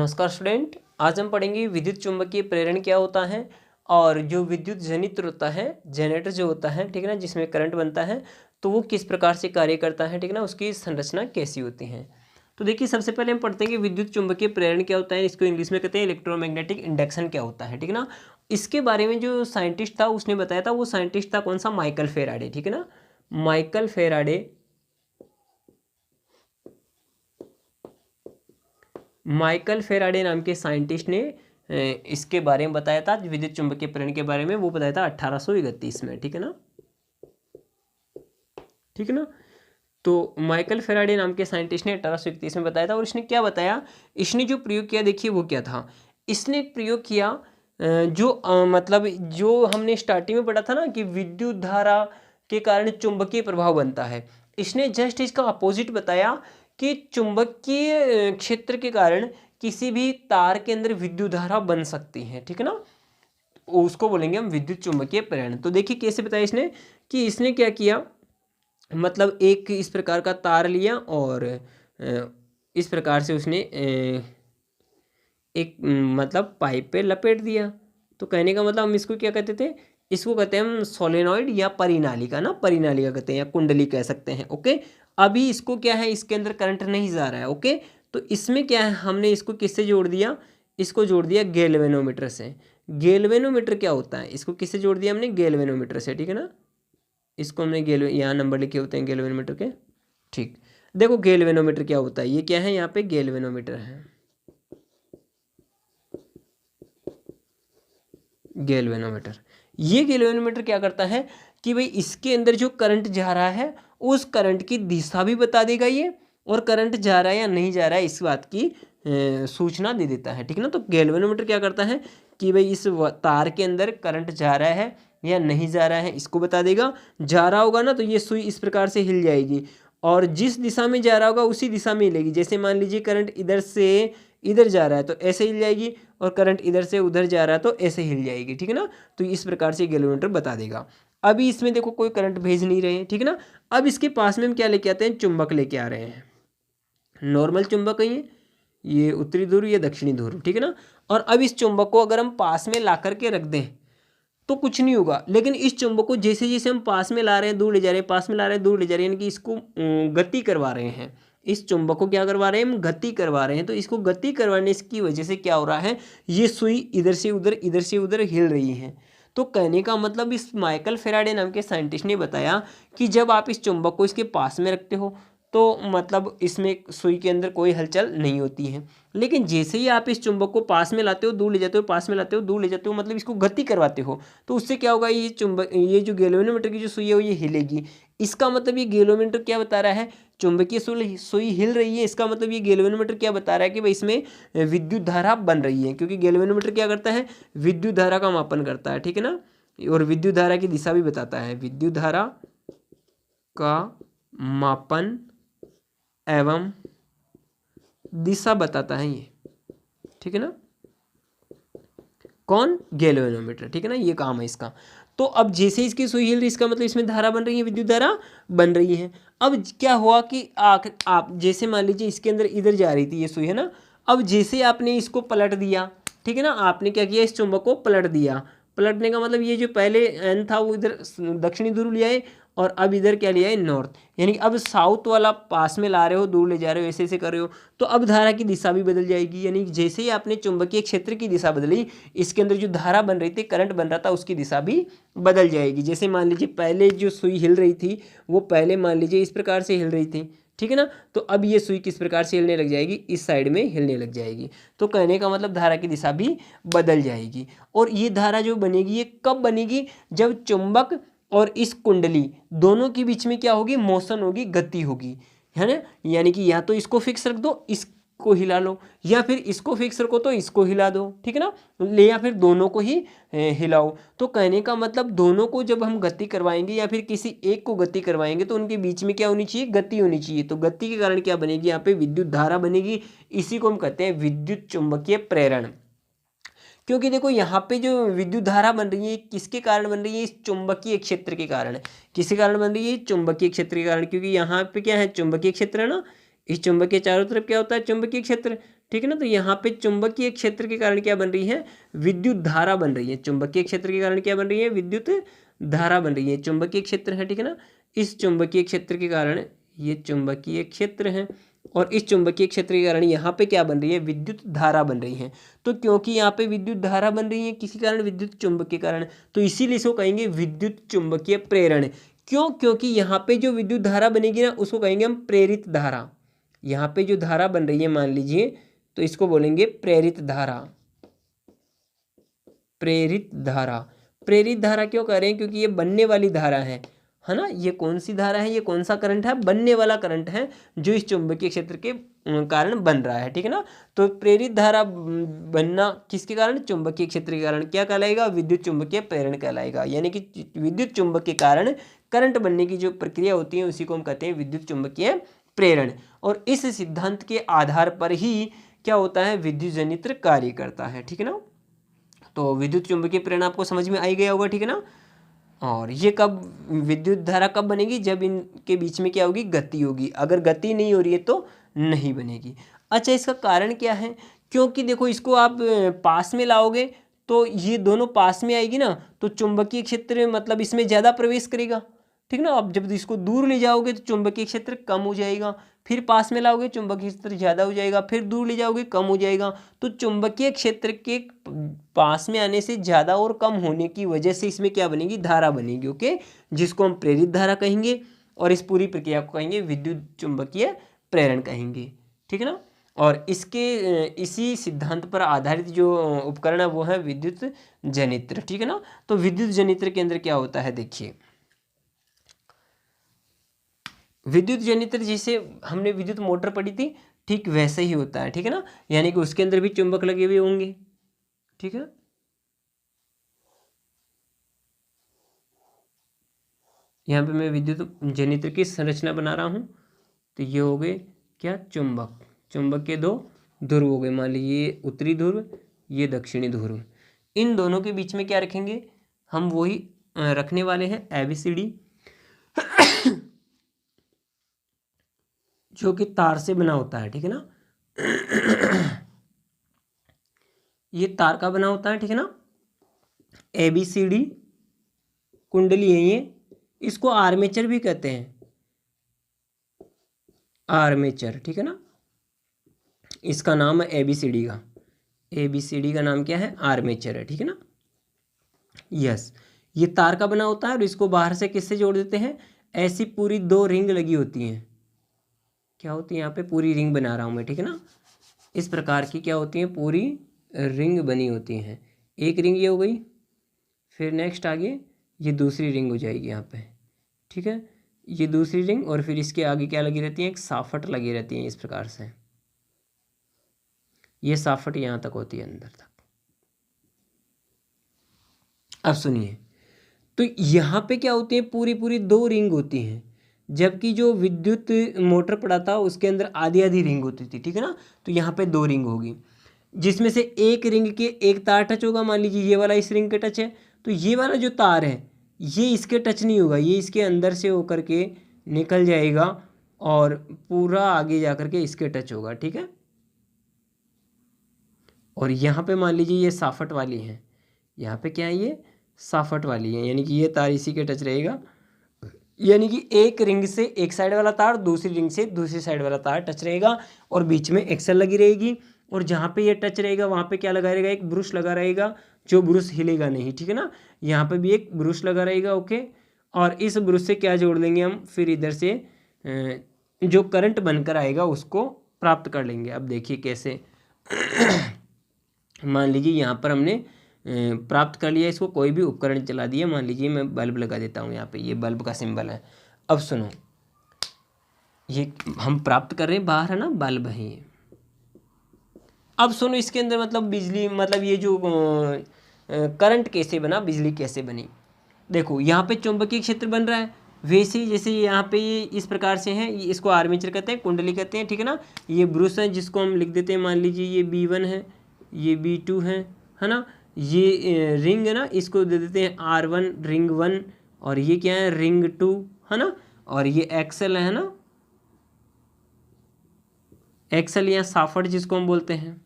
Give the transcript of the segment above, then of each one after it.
नमस्कार स्टूडेंट, आज हम पढ़ेंगे विद्युत चुम्बकीय प्रेरण क्या होता है और जो विद्युत जनित्र होता है, जनरेटर जो होता है, ठीक है ना, जिसमें करंट बनता है, तो वो किस प्रकार से कार्य करता है, ठीक है ना, उसकी संरचना कैसी होती है। तो देखिए, सबसे पहले हम पढ़ते हैं कि विद्युत चुम्बकीय प्रेरण क्या होता है। इसको इंग्लिश में कहते हैं इलेक्ट्रोमैग्नेटिक इंडक्शन क्या होता है, ठीक है ना। इसके बारे में जो साइंटिस्ट था उसने बताया था, वो साइंटिस्ट था कौन सा, माइकल फेराडे, ठीक है ना। माइकल फेराडे, माइकल फेराडे नाम के साइंटिस्ट ने इसके बारे में बताया था, विद्युत चुम्बकीय प्रेरण के बारे में वो बताया था 1831 में, ठीक है ना, ठीक है ना। तो माइकल फेराडे नाम के साइंटिस्ट ने 1831 में बताया था। और इसने क्या बताया, इसने जो प्रयोग किया, देखिए वो क्या था। इसने एक प्रयोग किया मतलब जो हमने स्टार्टिंग में पढ़ा था ना कि विद्युत धारा के कारण चुंबकीय प्रभाव बनता है, इसने जस्ट इसका अपोजिट बताया कि चुंबकीय क्षेत्र के कारण किसी भी तार के अंदर विद्युत धारा बन सकती है, ठीक है ना। उसको बोलेंगे हम विद्युत चुंबकीय प्रेरण। तो देखिए कैसे बताया इसने, कि इसने क्या किया, मतलब एक इस प्रकार का तार लिया और इस प्रकार से उसने एक मतलब पाइप पे लपेट दिया। तो कहने का मतलब हम इसको क्या कहते थे, इसको कहते हैं हम सोलेनॉइड या परिनालिका ना, परिनालिका कहते हैं या कुंडली कह सकते हैं। ओके, अभी इसको क्या है, इसके अंदर करंट नहीं जा रहा है। ओके, तो इसमें क्या है, हमने इसको किससे जोड़ दिया, इसको जोड़ दिया गैल्वेनोमीटर से। गैल्वेनोमीटर क्या होता है, इसको किससे जोड़ दिया हमने, गैल्वेनोमीटर से, ठीक है ना। इसको हमने यहाँ नंबर लिखे होते हैं गैल्वेनोमीटर के, ठीक। देखो गैल्वेनोमीटर क्या होता है, ये क्या है, यहाँ पे गैल्वेनोमीटर है, गैल्वेनोमीटर। ये गैल्वेनोमीटर क्या करता है कि भाई इसके अंदर जो करंट जा रहा है उस करंट की दिशा भी बता देगा ये, और करंट जा रहा है या नहीं जा रहा है इस बात की सूचना दे देता है, ठीक है ना। तो गैल्वेनोमीटर क्या करता है कि भाई इस तार के अंदर करंट जा रहा है या नहीं जा रहा है इसको बता देगा। जा रहा होगा ना तो ये सुई इस प्रकार से हिल जाएगी, और जिस दिशा में जा रहा होगा उसी दिशा में हिलेगी। जैसे मान लीजिए करंट इधर से इधर जा रहा है तो ऐसे हिल जाएगी, और करंट इधर से उधर जा रहा है तो ऐसे हिल जाएगी, ठीक है ना। तो इस प्रकार से गैल्वेनोमीटर बता देगा। अभी इसमें देखो कोई करंट भेज नहीं रहे हैं, ठीक है ना। अब इसके पास में हम क्या लेके आते हैं, चुंबक लेके आ रहे हैं। नॉर्मल चुंबक है ये उत्तरी ध्रुव, ये दक्षिणी ध्रुव, ठीक है ना। और अब इस चुंबक को अगर हम पास में ला करके रख दें तो कुछ नहीं होगा, लेकिन इस चुंबक को जैसे जैसे हम पास में ला रहे हैं दूर ले जा रहे हैं, पास में ला रहे हैं दूर ले जा रहे हैं, यानी कि इसको गति करवा रहे हैं। इस चुंबक को क्या करवा रहे हैं हम, गति करवा रहे हैं। तो इसको गति करवाने की वजह से क्या हो रहा है, ये सुई इधर से उधर हिल रही है। तो कहने का मतलब इस माइकल फेराडे नाम के साइंटिस्ट ने बताया कि जब आप इस चुंबक को इसके पास में रखते हो तो मतलब इसमें सुई के अंदर कोई हलचल नहीं होती है, लेकिन जैसे ही आप इस चुंबक को पास में लाते हो दूर ले जाते हो, पास में लाते हो दूर ले जाते हो, मतलब इसको गति करवाते हो, तो उससे क्या होगा, ये चुंबक, ये जो गैल्वेनोमीटर की जो सुई है वो ये हिलेगी। इसका मतलब ये गैल्वेनोमीटर क्या बता रहा है, चुंबकीय सुई हिल रही है। इसका मतलब ये गैल्वेनोमीटर क्या बता रहा है कि भाई इसमें विद्युत धारा बन रही है, क्योंकि गैल्वेनोमीटर क्या करता है, विद्युत धारा का मापन करता है, ठीक है ना, और विद्युत धारा की दिशा भी बताता है। विद्युत धारा का मापन एवं दिशा बताता है ये, ठीक है ना, कौन, गैल्वेनोमीटर, ठीक है ना, ये काम है इसका। तो अब जैसे इसकी सुई हिल रही, इसका मतलब इसमें धारा बन रही है, विद्युत धारा बन रही है। अब क्या हुआ कि आप जैसे मान लीजिए इसके अंदर इधर जा रही थी ये सुई, है ना। अब जैसे आपने इसको पलट दिया, ठीक है ना, आपने क्या किया, इस चुंबक को पलट दिया। पलटने का मतलब ये जो पहले एन था वो इधर दक्षिणी ध्रुव लिया है, और अब इधर क्या लिया है, नॉर्थ, यानी कि अब साउथ वाला पास में ला रहे हो, दूर ले जा रहे हो, ऐसे ऐसे कर रहे हो, तो अब धारा की दिशा भी बदल जाएगी। यानी कि जैसे ही आपने चुंबकीय क्षेत्र की दिशा बदली, इसके अंदर जो धारा बन रही थी, करंट बन रहा था, उसकी दिशा भी बदल जाएगी। जैसे मान लीजिए पहले जो सुई हिल रही थी वो पहले मान लीजिए इस प्रकार से हिल रही थी, ठीक है ना, तो अब ये सुई किस प्रकार से हिलने लग जाएगी, इस साइड में हिलने लग जाएगी। तो कहने का मतलब धारा की दिशा भी बदल जाएगी। और ये धारा जो बनेगी ये कब बनेगी, जब चुंबक और इस कुंडली दोनों के बीच में क्या होगी, मोशन होगी, गति होगी, है ना। यानी कि या तो इसको फिक्स रख दो, इसको हिला लो, या फिर इसको फिक्स रखो तो इसको हिला दो, ठीक है ना, या फिर दोनों को ही हिलाओ। तो कहने का मतलब दोनों को जब हम गति करवाएंगे या फिर किसी एक को गति करवाएंगे तो उनके बीच में क्या होनी चाहिए, गति होनी चाहिए। तो गति के कारण क्या बनेगी, यहाँ पे विद्युत धारा बनेगी। इसी को हम कहते हैं विद्युत चुंबकीय प्रेरण। क्योंकि देखो यहाँ पे जो विद्युत धारा बन रही है किसके कारण बन रही है, इस चुंबकीय क्षेत्र के कारण। किसके कारण बन रही है, चुंबकीय क्षेत्र के कारण, क्योंकि यहाँ पे क्या है, चुंबकीय क्षेत्र है ना, इस चुंबक के चारों तरफ क्या होता है, चुंबकीय क्षेत्र। ठीक है ना। तो यहाँ पे चुंबकीय क्षेत्र के कारण क्या बन रही है, विद्युत धारा बन रही है। चुंबकीय क्षेत्र के कारण क्या बन रही है, विद्युत धारा बन रही है। चुंबकीय क्षेत्र है, ठीक है ना। इस चुंबकीय क्षेत्र के कारण, ये चुंबकीय क्षेत्र है, और इस चुंबकीय क्षेत्र के कारण यहाँ पे क्या बन रही है, विद्युत धारा बन रही है। तो क्योंकि यहाँ पे विद्युत धारा बन रही है किसी कारण, विद्युत चुंबक के कारण, तो इसीलिए इसको कहेंगे विद्युत चुंबकीय प्रेरण। क्यों, क्योंकि यहाँ पे जो विद्युत धारा बनेगी ना उसको कहेंगे हम प्रेरित धारा। यहाँ पे जो धारा बन रही है मान लीजिए, तो इसको बोलेंगे प्रेरित धारा। प्रेरित धारा, प्रेरित धारा क्यों कह रहे हैं, क्योंकि ये बनने वाली धारा है ना। ये कौन सी धारा है, ये कौन सा करंट है, बनने वाला करंट है जो इस चुंबकीय क्षेत्र के कारण बन रहा है, ठीक है ना। तो प्रेरित धारा बनना किसके कारण, चुंबकीय क्षेत्र के कारण, क्या कहलाएगा, विद्युत चुंबकीय प्रेरण कहलाएगा। यानी कि विद्युत चुंबक के कारण करंट बनने की जो प्रक्रिया होती है उसी को हम कहते हैं विद्युत चुंबकीय प्रेरण। और इस सिद्धांत के आधार पर ही क्या होता है, विद्युत जनित्र कार्य करता है, ठीक है ना। तो विद्युत चुंबकीय प्रेरण आपको समझ में आ ही गया होगा, ठीक है ना। और ये कब, विद्युत धारा कब बनेगी, जब इनके बीच में क्या होगी, गति होगी। अगर गति नहीं हो रही है तो नहीं बनेगी। अच्छा, इसका कारण क्या है, क्योंकि देखो इसको आप पास में लाओगे तो ये दोनों पास में आएगी ना, तो चुंबकीय क्षेत्र मतलब इसमें ज़्यादा प्रवेश करेगा, ठीक ना। अब जब इसको दूर ले जाओगे तो चुंबकीय क्षेत्र कम हो जाएगा, फिर पास में लाओगे चुंबकीय क्षेत्र ज़्यादा हो जाएगा, फिर दूर ले जाओगे कम हो जाएगा। तो चुंबकीय क्षेत्र के पास में आने से ज़्यादा और कम होने की वजह से इसमें क्या बनेगी, धारा बनेगी, ओके, जिसको हम प्रेरित धारा कहेंगे। और इस पूरी प्रक्रिया को कहेंगे विद्युत चुंबकीय प्रेरण कहेंगे, ठीक है ना। और इसके इसी सिद्धांत पर आधारित जो उपकरण है वो है विद्युत जनित्र, ठीक है ना। तो विद्युत जनित्र के अंदर क्या होता है, देखिए विद्युत जनित्र जैसे हमने विद्युत मोटर पढ़ी थी, ठीक वैसे ही होता है, ठीक है ना। यानी कि उसके अंदर भी चुंबक लगे हुए होंगे, ठीक है। यहाँ पे मैं विद्युत जनित्र की संरचना बना रहा हूँ। तो ये हो गए क्या, चुंबक। चुंबक के दो ध्रुव हो गए, मान लीजिए ये उत्तरी ध्रुव, ये दक्षिणी ध्रुव। इन दोनों के बीच में क्या रखेंगे, हम वही रखने वाले हैं ABCD, जो कि तार से बना होता है, ठीक है ना। ये तार का बना होता है, ठीक है ना। ABCD कुंडली है ये, इसको आर्मेचर भी कहते हैं, आर्मेचर, ठीक है ना। इसका नाम है ABCD का, ABCD का नाम क्या है, आर्मेचर है, ठीक है ना। यस, ये तार का बना होता है और इसको बाहर से किससे जोड़ देते हैं, ऐसी पूरी दो रिंग लगी होती हैं। क्या होती है, यहाँ पे पूरी रिंग बना रहा हूँ मैं, ठीक है ना। इस प्रकार की क्या होती हैं, पूरी रिंग बनी होती हैं। एक रिंग ये हो गई, फिर नेक्स्ट आगे ये दूसरी रिंग हो जाएगी यहाँ पे, ठीक है। ये दूसरी रिंग, और फिर इसके आगे क्या लगी रहती है, एक साफट लगी रहती है इस प्रकार से। ये साफट यहाँ तक होती है, अंदर तक। अब सुनिए, तो यहाँ पे क्या होती है, पूरी पूरी दो रिंग होती हैं, जबकि जो विद्युत मोटर पड़ा था उसके अंदर आधी आधी रिंग होती थी, ठीक है ना। तो यहाँ पे दो रिंग होगी, जिसमें से एक रिंग के एक तार टच होगा, मान लीजिए ये वाला इस रिंग के टच है, तो ये वाला जो तार है ये इसके टच नहीं होगा, ये इसके अंदर से होकर के निकल जाएगा और पूरा आगे जा कर के इसके टच होगा, ठीक है। और यहाँ पे मान लीजिए ये साफट वाली है, यहाँ पे क्या है, ये साफट वाली है, यानी कि ये तार इसी के टच रहेगा। यानी कि एक रिंग से एक साइड वाला तार, दूसरी रिंग से दूसरी साइड वाला तार टच रहेगा, और बीच में एक्सल लगी रहेगी। और जहाँ पे ये टच रहेगा वहाँ पे क्या लगा रहेगा, एक ब्रश लगा रहेगा, जो ब्रश हिलेगा नहीं, ठीक है ना। यहाँ पे भी एक ब्रश लगा रहेगा, ओके। और इस ब्रश से क्या जोड़ लेंगे हम, फिर इधर से जो करंट बनकर आएगा उसको प्राप्त कर लेंगे। अब देखिए कैसे, मान लीजिए यहाँ पर हमने प्राप्त कर लिया, इसको कोई भी उपकरण चला दिया, मान लीजिए मैं बल्ब लगा देता हूँ यहाँ पे, ये बल्ब का सिंबल है। अब सुनो, ये हम प्राप्त कर रहे हैं, बाहर है ना बल्ब है ये। अब सुनो, इसके अंदर मतलब बिजली, मतलब ये जो करंट कैसे बना, बिजली कैसे बनी। देखो यहाँ पे चुंबकीय क्षेत्र बन रहा है, वैसे ही जैसे यहाँ पे ये इस प्रकार से है, इसको आर्मेचर कहते हैं, कुंडली कहते हैं, ठीक है ना। ये ब्रश है जिसको हम लिख देते हैं, मान लीजिए ये B1 है, ये B2 है ना। ये रिंग है ना, इसको दे देते हैं R1, रिंग 1, और ये क्या है, रिंग 2, है ना। और ये एक्सल है ना, एक्सल या शाफ्ट जिसको हम बोलते हैं।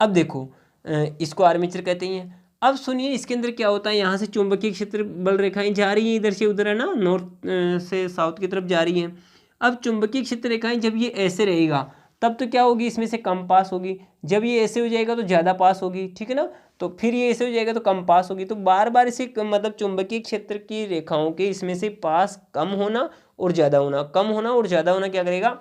अब देखो इसको आर्मेचर कहते हैं। अब सुनिए इसके अंदर क्या होता है, यहाँ से चुंबकीय क्षेत्र बल रेखाएं जा रही हैं इधर से उधर, है ना, नॉर्थ से साउथ की तरफ जा रही हैं। अब चुंबकीय क्षेत्र रेखाएं जब ये ऐसे रहेगा तब तो क्या होगी, इसमें से कम पास होगी। जब ये ऐसे हो जाएगा तो ज़्यादा पास होगी, ठीक है ना। तो फिर ये ऐसे हो जाएगा तो कम पास होगी। तो बार बार इसे मतलब चुंबकीय क्षेत्र की रेखाओं के इसमें से पास कम होना और ज़्यादा होना, कम होना और ज़्यादा होना क्या करेगा,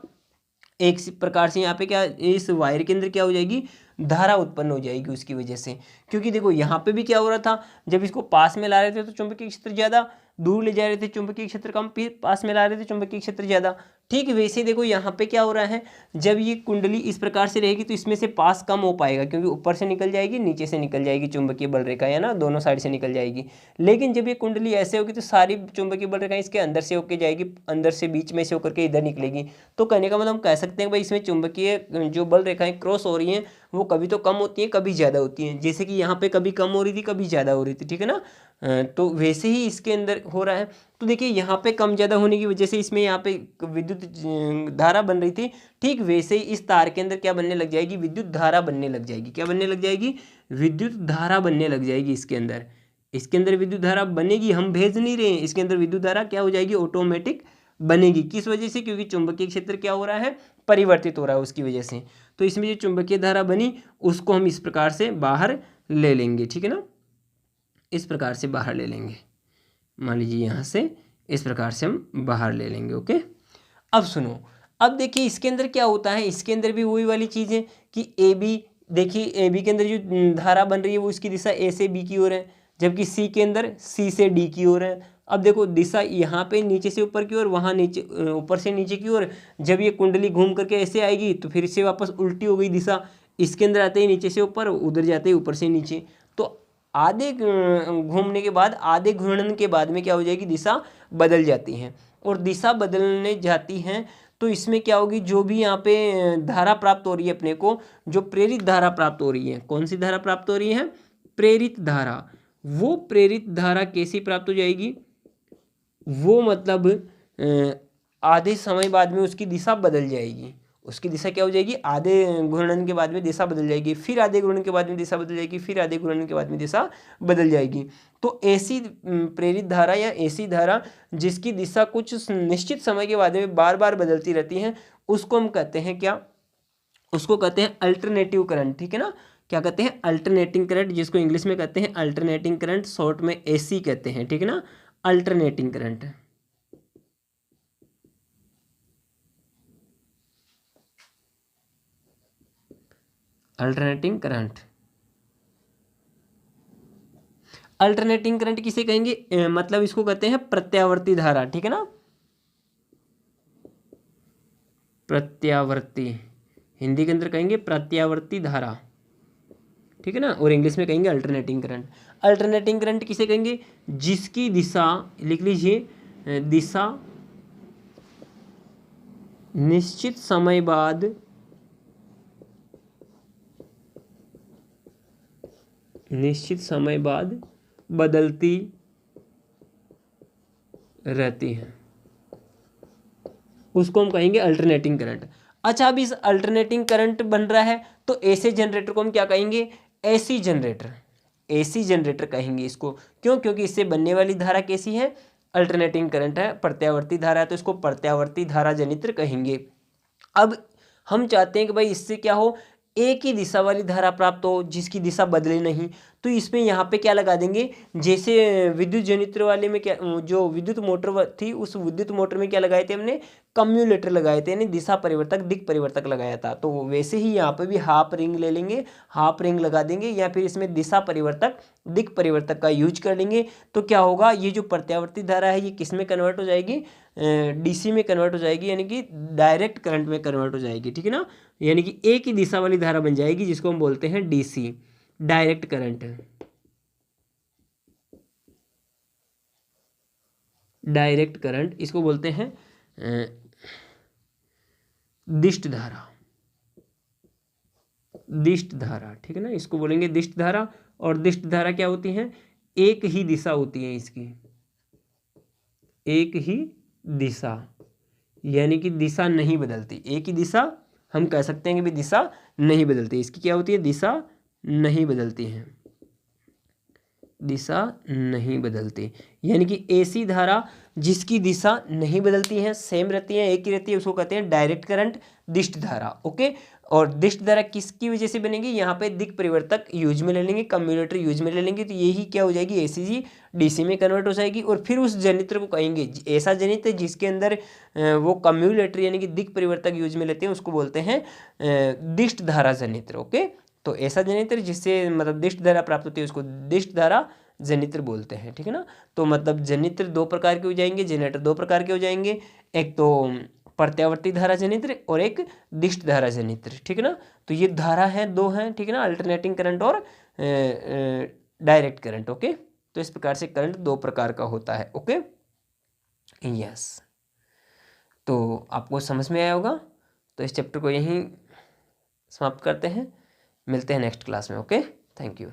एक प्रकार से यहाँ पे क्या, इस वायर के अंदर क्या हो जाएगी, धारा उत्पन्न हो जाएगी उसकी वजह से। क्योंकि देखो यहाँ पे भी क्या हो रहा था, जब इसको पास में ला रहे थे तो चुंबकीय क्षेत्र ज़्यादा, दूर ले जा रहे थे चुंबकीय क्षेत्र कम, फिर पास में ला रहे थे चुंबकीय क्षेत्र ज़्यादा। ठीक वैसे देखो यहाँ पे क्या हो रहा है, जब ये कुंडली इस प्रकार से रहेगी तो इसमें से पास कम हो पाएगा, क्योंकि ऊपर से निकल जाएगी नीचे से निकल जाएगी चुंबकीय बल रेखा, है ना, दोनों साइड से निकल जाएगी। लेकिन जब ये कुंडली ऐसे होगी तो सारी चुंबकीय बल रेखाएं इसके अंदर से होकर जाएगी, अंदर से बीच में से होकर के इधर निकलेगी। तो कहने का मतलब हम कह सकते हैं भाई इसमें चुंबकीय जो बल रेखाएं क्रॉस हो रही हैं वो कभी तो कम होती हैं कभी ज़्यादा होती हैं, जैसे कि यहाँ पे कभी कम हो रही थी कभी ज़्यादा हो रही थी, ठीक है ना। तो वैसे ही इसके अंदर हो रहा है। तो देखिए यहाँ पे कम ज़्यादा होने की वजह से इसमें यहाँ पे विद्युत धारा बन रही थी, ठीक वैसे ही इस तार के अंदर क्या बनने लग जाएगी, विद्युत धारा बनने लग जाएगी। क्या बनने लग जाएगी, विद्युत धारा बनने लग जाएगी इसके अंदर। इसके अंदर विद्युत धारा बनेगी, हम भेज नहीं रहे हैं, इसके अंदर विद्युत धारा क्या हो जाएगी, ऑटोमेटिक बनेगी। किस वजह से, क्योंकि चुंबकीय क्षेत्र क्या हो रहा है, परिवर्तित हो रहा है उसकी वजह से। तो इसमें जो चुंबकीय धारा बनी उसको हम इस प्रकार से बाहर ले लेंगे, ठीक है ना, इस प्रकार से बाहर ले लेंगे। मान लीजिए यहाँ से इस प्रकार से हम बाहर ले लेंगे। ओके, अब सुनो, अब देखिए इसके अंदर क्या होता है, इसके अंदर भी वही वाली चीज़ है कि ए बी, देखिए ए बी के अंदर जो धारा बन रही है वो इसकी दिशा ए से बी की ओर है, जबकि सी के अंदर सी से डी की ओर है। अब देखो दिशा यहाँ पे नीचे से ऊपर की ओर, वहाँ नीचे ऊपर से नीचे की ओर। जब ये कुंडली घूम करके ऐसे आएगी तो फिर से वापस उल्टी हो गई दिशा, इसके अंदर आते ही नीचे से ऊपर, उधर जाते ही ऊपर से नीचे। तो आधे घूमने के बाद, आधे घूर्णन के बाद में क्या हो जाएगी, दिशा बदल जाती हैं। और दिशा बदलने जाती हैं तो इसमें क्या होगी, जो भी यहाँ पे धारा प्राप्त हो रही है अपने को, जो प्रेरित धारा प्राप्त हो रही है, कौन सी धारा प्राप्त हो रही है, प्रेरित धारा। वो प्रेरित धारा कैसी प्राप्त हो जाएगी, वो मतलब आधे समय बाद में उसकी दिशा बदल जाएगी। उसकी दिशा क्या हो जाएगी, आधे घूर्णन के बाद में दिशा बदल जाएगी, फिर आधे घूर्णन के बाद में दिशा बदल जाएगी, फिर आधे घूर्णन के बाद में दिशा बदल जाएगी। तो ऐसी प्रेरित धारा या ऐसी धारा जिसकी दिशा कुछ निश्चित समय के बाद में बार बार बदलती रहती है, उसको हम कहते हैं क्या, उसको कहते हैं अल्टरनेटिव करंट, ठीक है ना। क्या कहते हैं, अल्टरनेटिंग करंट, जिसको इंग्लिश में कहते हैं अल्टरनेटिंग करंट, शॉर्ट में एसी कहते हैं, ठीक है ना, alternating current. Alternating current, alternating current किसे कहेंगे, मतलब इसको कहते हैं प्रत्यावर्ती धारा, ठीक है ना, प्रत्यावर्ती, हिंदी के अंदर कहेंगे प्रत्यावर्ती धारा, ठीक है ना, और इंग्लिश में कहेंगे अल्टरनेटिंग करंट। अल्टरनेटिंग करंट किसे कहेंगे, जिसकी दिशा, लिख लीजिए, दिशा निश्चित समय बाद बदलती रहती हैं, उसको हम कहेंगे अल्टरनेटिंग करंट। अच्छा, अब इस अल्टरनेटिंग करंट बन रहा है तो ऐसे जनरेटर को हम क्या कहेंगे, एसी जनरेटर, एसी जनरेटर कहेंगे इसको। क्यों, क्योंकि इससे बनने वाली धारा कैसी है, अल्टरनेटिंग करंट है, प्रत्यावर्ती धारा है, तो इसको प्रत्यावर्ती धारा जनित्र कहेंगे। अब हम चाहते हैं कि भाई इससे क्या हो, एक ही दिशा वाली धारा प्राप्त हो जिसकी दिशा बदले नहीं। तो इसमें यहाँ पे क्या लगा देंगे, जैसे विद्युत जनित्र वाले में क्या, जो विद्युत मोटर थी उस विद्युत मोटर में क्या लगाए थे हमने, कम्यूलेटर लगाए थे, यानी दिशा परिवर्तक, दिक् परिवर्तक लगाया था। तो वैसे ही यहाँ पे भी हाफ रिंग ले लेंगे, हाफ रिंग लगा देंगे, या फिर इसमें दिशा परिवर्तक, दिक् परिवर्तक का यूज कर लेंगे। तो क्या होगा, ये जो प्रत्यावर्ती धारा है ये किस में कन्वर्ट हो जाएगी, डीसी में कन्वर्ट हो जाएगी, यानी कि डायरेक्ट करंट में कन्वर्ट हो जाएगी, ठीक है ना। यानी कि एक ही दिशा वाली धारा बन जाएगी, जिसको हम बोलते हैं DC, direct current. Direct current इसको बोलते हैं दिष्ट धारा, दिष्ट धारा, ठीक है ना, इसको बोलेंगे दिष्ट धारा। और दिष्ट धारा क्या होती है, एक ही दिशा होती है इसकी, एक ही दिशा, यानी कि दिशा नहीं बदलती। ए की दिशा हम कह सकते हैं कि भी दिशा नहीं बदलती। इसकी क्या होती है? दिशा नहीं बदलती है, दिशा नहीं बदलती। यानी कि ऐसी धारा जिसकी दिशा नहीं बदलती है, सेम रहती है, एक ही रहती है, उसको कहते हैं डायरेक्ट करंट, दिष्ट धारा। ओके। और दिष्ट धारा किसकी वजह से बनेगी? यहाँ पे दिक् परिवर्तक यूज में ले लेंगे, कम्यूटेटर यूज में ले लेंगे, तो यही क्या हो जाएगी? एसी डीसी में कन्वर्ट हो जाएगी। और फिर उस जनित्र को कहेंगे, ऐसा जनित्र जिसके अंदर वो कम्यूलेटर यानी कि दिक् परिवर्तक यूज में लेते हैं, उसको बोलते हैं दिष्ट धारा जनित्र। ओके। तो ऐसा जनित्र जिससे मतलब दिष्ट धारा प्राप्त होती है उसको दिष्ट धारा जनित्र बोलते हैं। ठीक है ना। तो मतलब जनित्र दो प्रकार के हो जाएंगे, जनरेटर दो प्रकार के हो जाएंगे, एक तो प्रत्यावर्ती धारा जनित्र और एक दिष्ट धारा जनित्र। ठीक है ना। तो ये धारा है, दो हैं। ठीक है ना, अल्टरनेटिंग करंट और डायरेक्ट करंट। ओके। तो इस प्रकार से करंट दो प्रकार का होता है। ओके। यस, तो आपको समझ में आया होगा। तो इस चैप्टर को यहीं समाप्त करते हैं, मिलते हैं नेक्स्ट क्लास में। Okay, thank you.